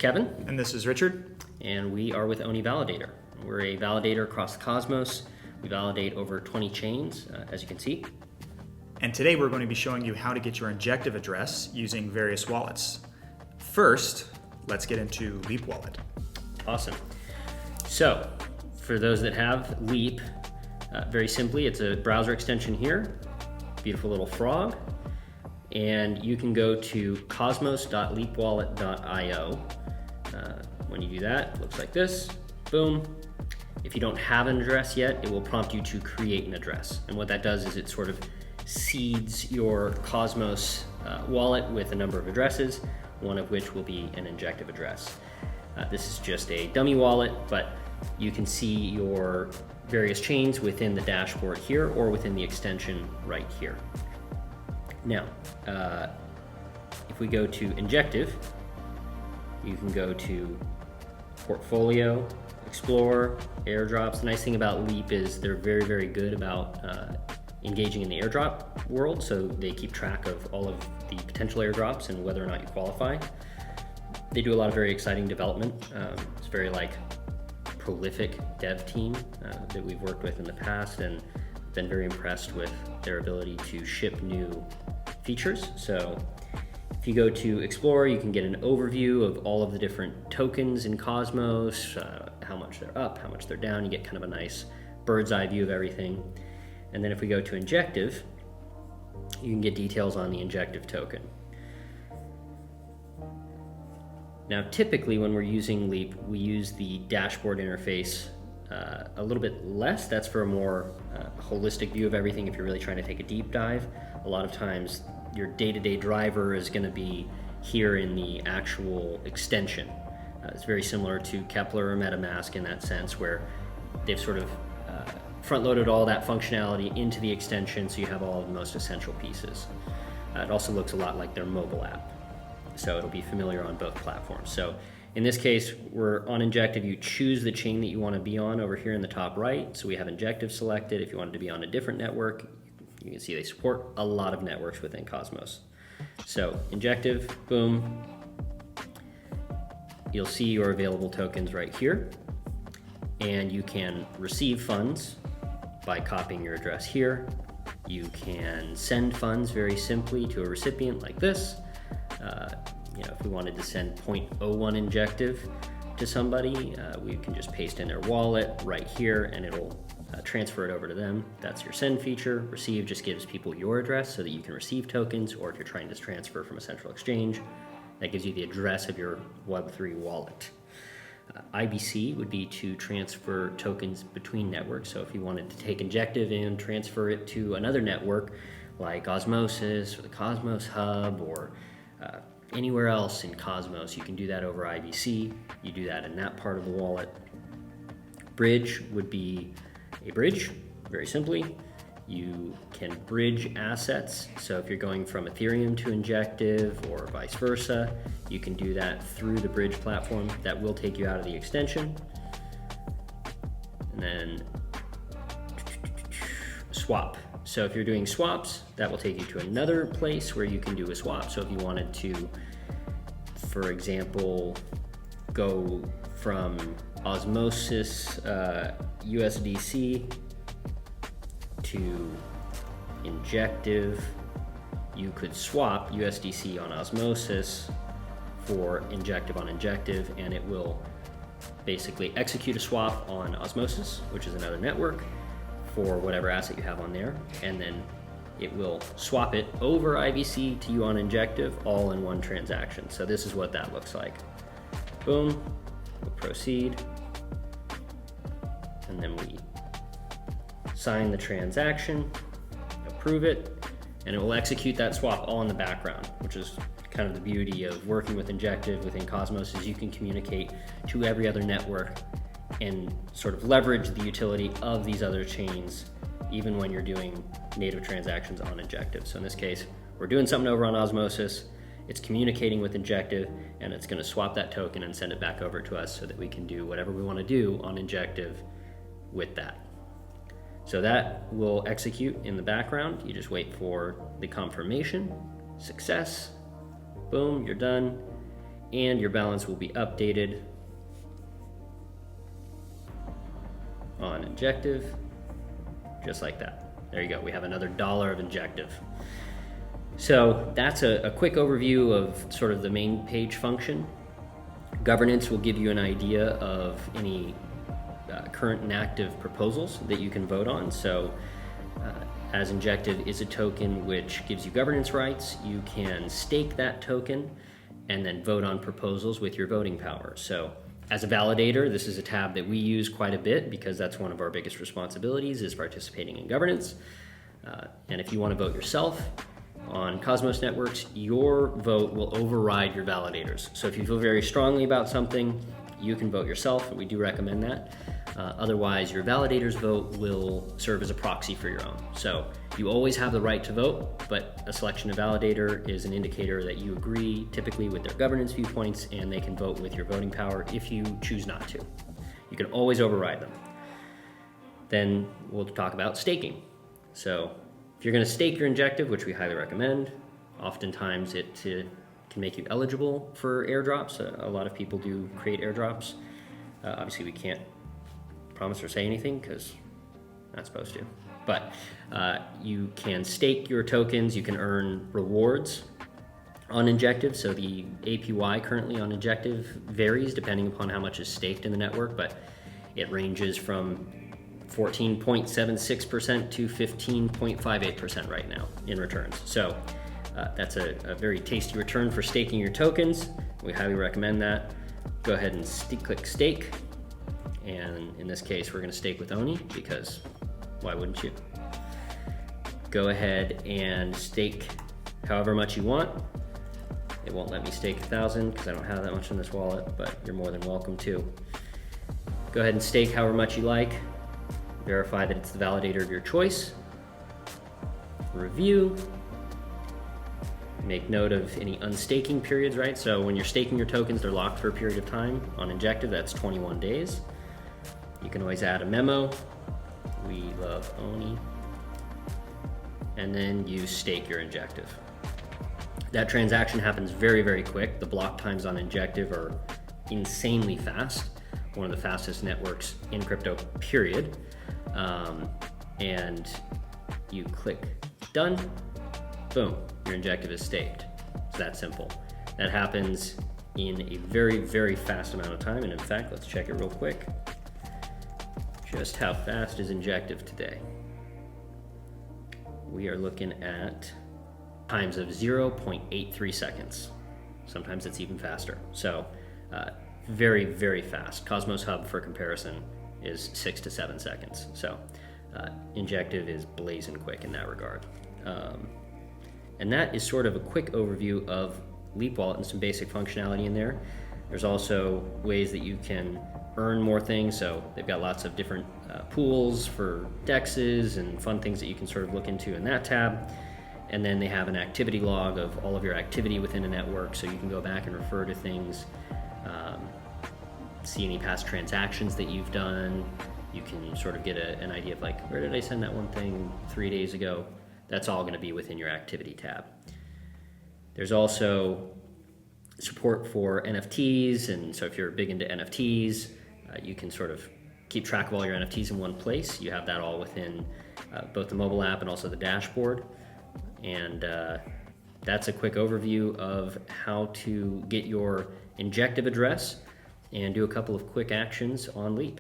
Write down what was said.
Kevin. And this is Richard. And we are with Oni Validator. We're a validator across the cosmos. We validate over 20 chains, as you can see. And today we're going to be showing you how to get your Injective address using various wallets. First, let's get into Leap Wallet. Awesome. So, for those that have Leap, very simply, it's a browser extension here. Beautiful little frog. And you can go to cosmos.leapwallet.io. When you do that, it looks like this. Boom. If you don't have an address yet, it will prompt you to create an address. And what that does is it sort of seeds your Cosmos wallet with a number of addresses, one of which will be an Injective address. This is just a dummy wallet, but you can see your various chains within the dashboard here or within the extension right here. Now, if we go to Injective, you can go to Portfolio, Explore, Airdrops. The nice thing about Leap is they're very, very good about engaging in the airdrop world, so they keep track of all of the potential airdrops and whether or not you qualify. They do a lot of very exciting development. It's very prolific dev team that we've worked with in the past, and been very impressed with their ability to ship new features. So if you go to Explore, you can get an overview of all of the different tokens in Cosmos, how much they're up, how much they're down. You get kind of a nice bird's eye view of everything. And then if we go to Injective, you can get details on the Injective token. Now, typically when we're using Leap, we use the dashboard interface a little bit less. That's for a more holistic view of everything. If you're really trying to take a deep dive, a lot of times your day-to-day driver is going to be here in the actual extension. It's very similar to Kepler or MetaMask in that sense, where they've sort of front-loaded all that functionality into the extension, so you have all of the most essential pieces. It also looks a lot like their mobile app, so it'll be familiar on both platforms. So in this case, we're on Injective. You choose the chain that you want to be on over here in the top right. So we have Injective selected. If you wanted to be on a different network, you can see they support a lot of networks within Cosmos. So Injective, boom. You'll see your available tokens right here. And you can receive funds by copying your address here. You can send funds very simply to a recipient like this. If we wanted to send 0.01 Injective to somebody, we can just paste in their wallet right here and it'll transfer it over to them. That's your send feature. Receive just gives people your address so that you can receive tokens, or if you're trying to transfer from a central exchange, that gives you the address of your Web3 wallet. IBC would be to transfer tokens between networks. So if you wanted to take Injective and transfer it to another network like Osmosis or the Cosmos Hub or anywhere else in Cosmos, you can do that over IBC. You do that in that part of the wallet. Bridge would be a bridge, very simply. You can bridge assets. So if you're going from Ethereum to Injective or vice versa, you can do that through the bridge platform. That will take you out of the extension. And then swap. So if you're doing swaps, that will take you to another place where you can do a swap. So if you wanted to, for example, go from Osmosis USDC to Injective, you could swap USDC on Osmosis for Injective on Injective, and it will basically execute a swap on Osmosis, which is another network, for whatever asset you have on there, and then it will swap it over IBC to you on Injective, all in one transaction. So this is what that looks like. Boom, we'll proceed, and then we sign the transaction, approve it, and it will execute that swap all in the background, which is kind of the beauty of working with Injective within Cosmos, is you can communicate to every other network and sort of leverage the utility of these other chains even when you're doing native transactions on Injective. So in this case, we're doing something over on Osmosis, it's communicating with Injective, and it's gonna swap that token and send it back over to us so that we can do whatever we wanna do on Injective with that. So that will execute in the background. You just wait for the confirmation, success, boom, you're done. and your balance will be updated on Injective, just like that. There you go, we have another $1 of Injective. So that's a quick overview of sort of the main page function. Governance will give you an idea of any current and active proposals that you can vote on. So as Injective is a token which gives you governance rights, you can stake that token and then vote on proposals with your voting power. So as a validator, this is a tab that we use quite a bit because that's one of our biggest responsibilities, is participating in governance. And if you want to vote yourself on Cosmos networks, your vote will override your validators. So if you feel very strongly about something, you can vote yourself, and we do recommend that. Otherwise, your validator's vote will serve as a proxy for your own. So you always have the right to vote, but a selection of validator is an indicator that you agree typically with their governance viewpoints, and they can vote with your voting power if you choose not to. You can always override them. Then we'll talk about staking. So if you're going to stake your Injective, which we highly recommend, oftentimes it can make you eligible for airdrops. A lot of people do create airdrops. Obviously, we can't promise or say anything because we're not supposed to. But you can stake your tokens. You can earn rewards on Injective. So the APY currently on Injective varies depending upon how much is staked in the network, but it ranges from 14.76% to 15.58% right now in returns. So that's a very tasty return for staking your tokens. We highly recommend that. Go ahead and click stake. And in this case, we're going to stake with Oni because why wouldn't you? Go ahead and stake however much you want. It won't let me stake 1,000 because I don't have that much in this wallet, but you're more than welcome to. Go ahead and stake however much you like. Verify that it's the validator of your choice. Review. Make note of any unstaking periods, right? So when you're staking your tokens, they're locked for a period of time. On Injective, that's 21 days. You can always add a memo. We love Oni. And then you stake your Injective. That transaction happens very, very quick. The block times on Injective are insanely fast. One of the fastest networks in crypto, period. And you click done, boom, your Injective is staked. It's that simple. That happens in a very, very fast amount of time. And in fact, let's check it real quick. Just how fast is Injective today? We are looking at times of 0.83 seconds. Sometimes it's even faster. So very, very fast. Cosmos Hub, for comparison, is 6 to 7 seconds. So Injective is blazing quick in that regard. And that is sort of a quick overview of Leap Wallet and some basic functionality in there. There's also ways that you can earn more things. So they've got lots of different pools for dexes and fun things that you can sort of look into in that tab. And then they have an activity log of all of your activity within a network, so you can go back and refer to things, see any past transactions that you've done. You can sort of get an idea of like, where did I send that one thing 3 days ago? That's all going to be within your activity tab. There's also support for NFTs, and so if you're big into NFTs, you can sort of keep track of all your NFTs in one place. You have that all within both the mobile app and also the dashboard. And that's a quick overview of how to get your Injective address and do a couple of quick actions on Leap.